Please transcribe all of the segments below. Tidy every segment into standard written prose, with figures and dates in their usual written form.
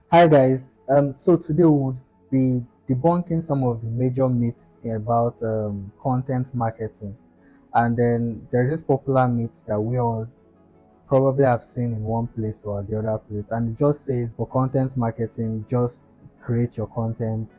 Hi guys. So today we'll be debunking some of the major myths about content marketing, and then there's this popular myth that we all probably have seen in one place or the other place, and it just says for content marketing, just create your content,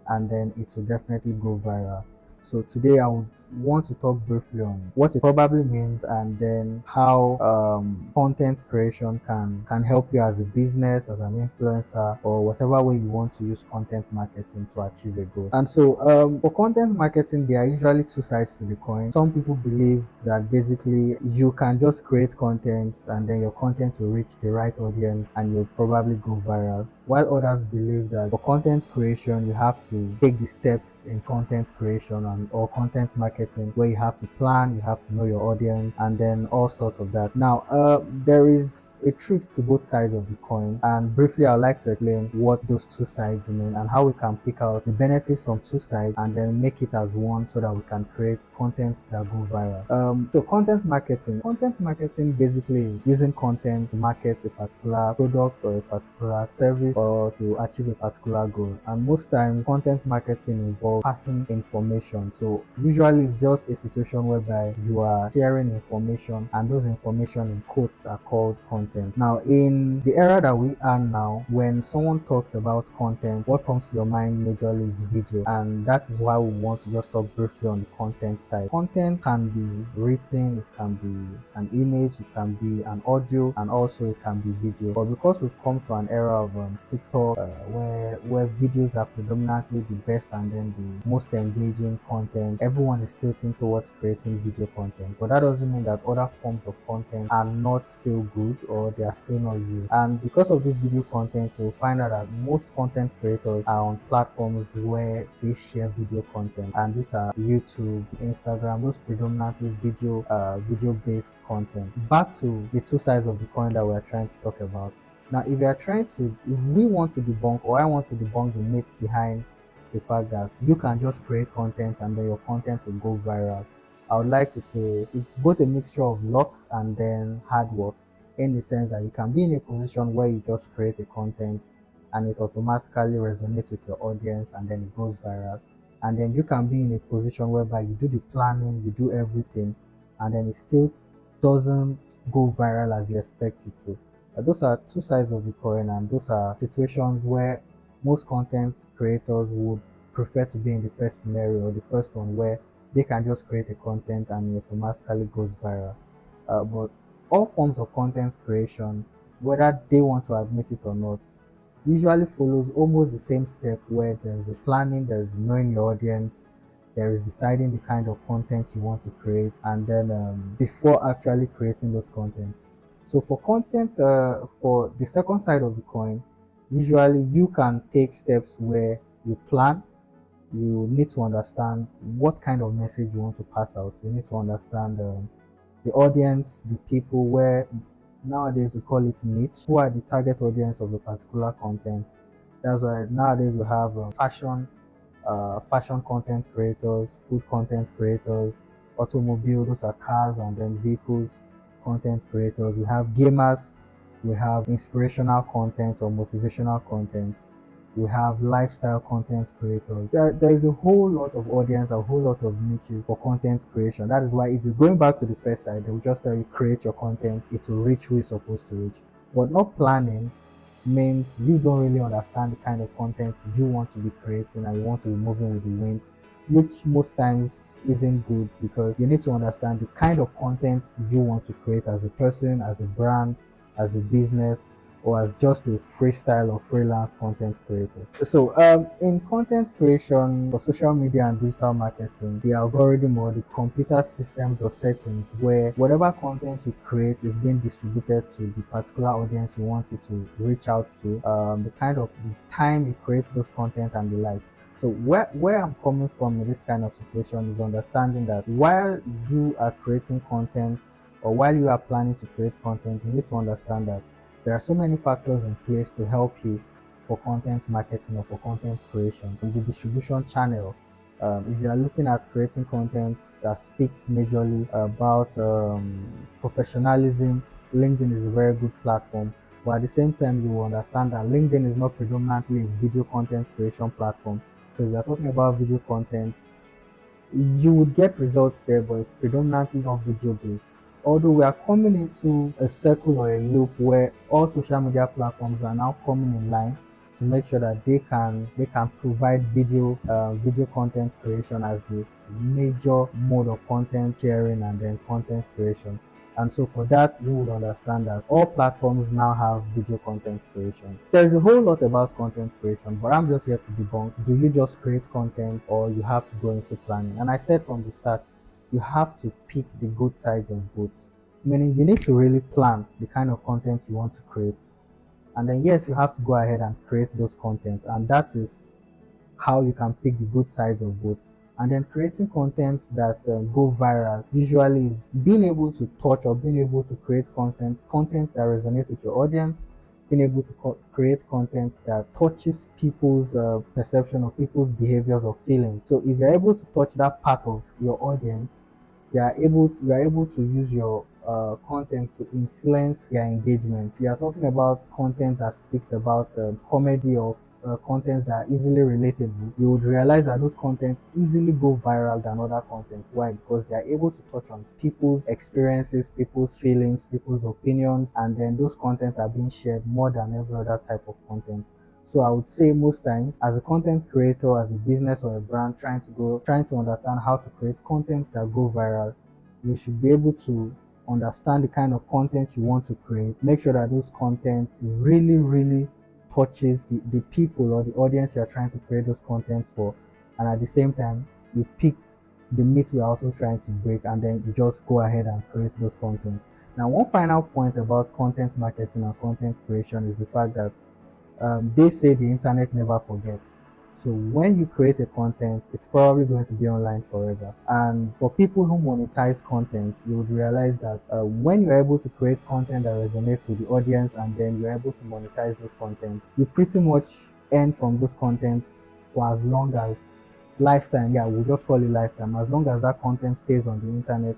and then it will definitely go viral. So today I would want to talk briefly on what it probably means, and then how content creation can help you as a business, as an influencer, or whatever way you want to use content marketing to achieve a goal. And so for content marketing, there are usually two sides to the coin. Some people believe that basically you can just create content and then your content will reach the right audience and you'll probably go viral, while others believe that for content creation you have to take the steps in content creation and or content marketing, where you have to plan, you have to know your audience, and then all sorts of that. Now there is a truth to both sides of the coin, and briefly I'd like to explain what those two sides mean and how we can pick out the benefits from two sides and then make it as one so that we can create content that go viral. So content marketing basically is using content to market a particular product or a particular service or to achieve a particular goal. And most times content marketing involves passing information. So usually it's just a situation whereby you are sharing information, and those information in quotes are called content. Now in the era that we are now, when someone talks about content, what comes to your mind majorly is video, and that is why we want to just talk briefly on the content type. Content can be written, it can be an image, it can be an audio, and also it can be video. But because we've come to an era of TikTok, where videos are predominantly the best and then the most engaging content, everyone is tilting towards creating video content. But that doesn't mean that other forms of content are not still good or they are still not used. And because of this video content, you'll find out that most content creators are on platforms where they share video content, and these are YouTube, Instagram, those predominantly video based content. Back to the two sides of the coin that we're trying to talk about. Now if we want to debunk, or I want to debunk the myth behind the fact that you can just create content and then your content will go viral, I would like to say it's both a mixture of luck and then hard work, in the sense that you can be in a position where you just create a content and it automatically resonates with your audience and then it goes viral. And then you can be in a position whereby you do the planning, you do everything, and then it still doesn't go viral as you expect it to. Those are two sides of the coin, and those are situations where most content creators would prefer to be in the first scenario, or the first one, where they can just create a content and it automatically goes viral. But all forms of content creation, whether they want to admit it or not, usually follows almost the same step, where there is a planning, there is knowing your audience, there is deciding the kind of content you want to create, and then before actually creating those contents. So for content, for the second side of the coin, usually you can take steps where you plan. You need to understand what kind of message you want to pass out. You need to understand the audience, the people, where nowadays we call it niche, who are the target audience of a particular content. That's why nowadays we have fashion content creators, food content creators, automobile, those are cars and then vehicles content creators. We have gamers, we have inspirational content or motivational content, we have lifestyle content creators. There is a whole lot of audience, a whole lot of niches for content creation. That is why if you're going back to the first side, they will just tell you create your content, it will reach who it's supposed to reach. But not planning means you don't really understand the kind of content you want to be creating and you want to be moving with the wind, which most times isn't good, because you need to understand the kind of content you want to create as a person, as a brand, as a business, or as just a freestyle or freelance content creator. So, in content creation for social media and digital marketing, the algorithm or the computer systems or settings where whatever content you create is being distributed to the particular audience you want it to reach out to, the kind of the time you create those content and the likes. So where I'm coming from in this kind of situation is understanding that while you are creating content, or while you are planning to create content, you need to understand that there are so many factors in place to help you for content marketing or for content creation. In the distribution channel, if you are looking at creating content that speaks majorly about professionalism, LinkedIn is a very good platform. But at the same time, you will understand that LinkedIn is not predominantly a video content creation platform. So if you're talking about video content, you would get results there, but it's predominantly not video based. Although we are coming into a circle or a loop where all social media platforms are now coming in line to make sure that they can provide video content creation as the major mode of content sharing and then content creation. And so for that, you would understand that all platforms now have video content creation. There's a whole lot about content creation, but I'm just here to debunk. Do you just create content or you have to go into planning? And I said from the start, you have to pick the good sides of both. Meaning you need to really plan the kind of content you want to create. And then yes, you have to go ahead and create those content. And that is how you can pick the good sides of both. And then creating content that go viral usually is being able to touch or being able to create content that resonates with your audience, being able to create content that touches people's perception or people's behaviors or feelings. So if you're able to touch that part of your audience, you are able to use your content to influence their engagement. We are talking about content that speaks about comedy or content that are easily relatable. You would realize that those contents easily go viral than other content. Why? Because they are able to touch on people's experiences, people's feelings, people's opinions, and then those contents are being shared more than every other type of content. So I would say most times, as a content creator, as a business or a brand trying to understand how to create content that go viral, you should be able to understand the kind of content you want to create. Make sure that those content really, really touches the people or the audience you're trying to create those content for. And at the same time, you pick the meat you're also trying to break and then you just go ahead and create those content. Now, one final point about content marketing and content creation is the fact that they say the internet never forgets. So when you create a content, it's probably going to be online forever. And for people who monetize content, you would realize that when you're able to create content that resonates with the audience and then you're able to monetize those content, you pretty much earn from those contents for as long as lifetime. Yeah, we'll just call it lifetime. As long as that content stays on the internet,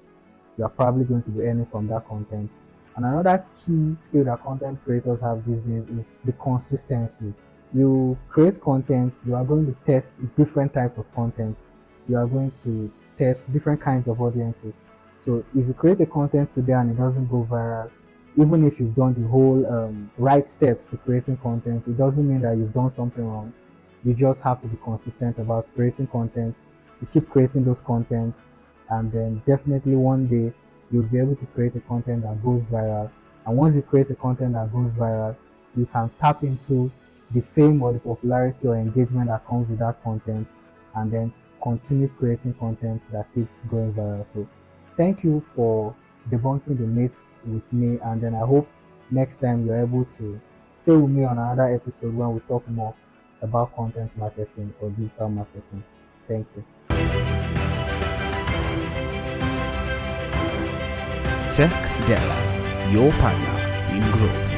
you are probably going to be earning from that content. And another key skill that content creators have these days is the consistency. You create content, you are going to test different types of content. You are going to test different kinds of audiences. So if you create a content today and it doesn't go viral, even if you've done the whole right steps to creating content, it doesn't mean that you've done something wrong. You just have to be consistent about creating content. You keep creating those contents, and then definitely one day you'll be able to create a content that goes viral. And once you create a content that goes viral, you can tap into the fame or the popularity or engagement that comes with that content, and then continue creating content that keeps going viral. So thank you for debunking the myths with me, and then I hope next time you're able to stay with me on another episode when we talk more about content marketing or digital marketing. Thank you. Tech Della, your partner in growth.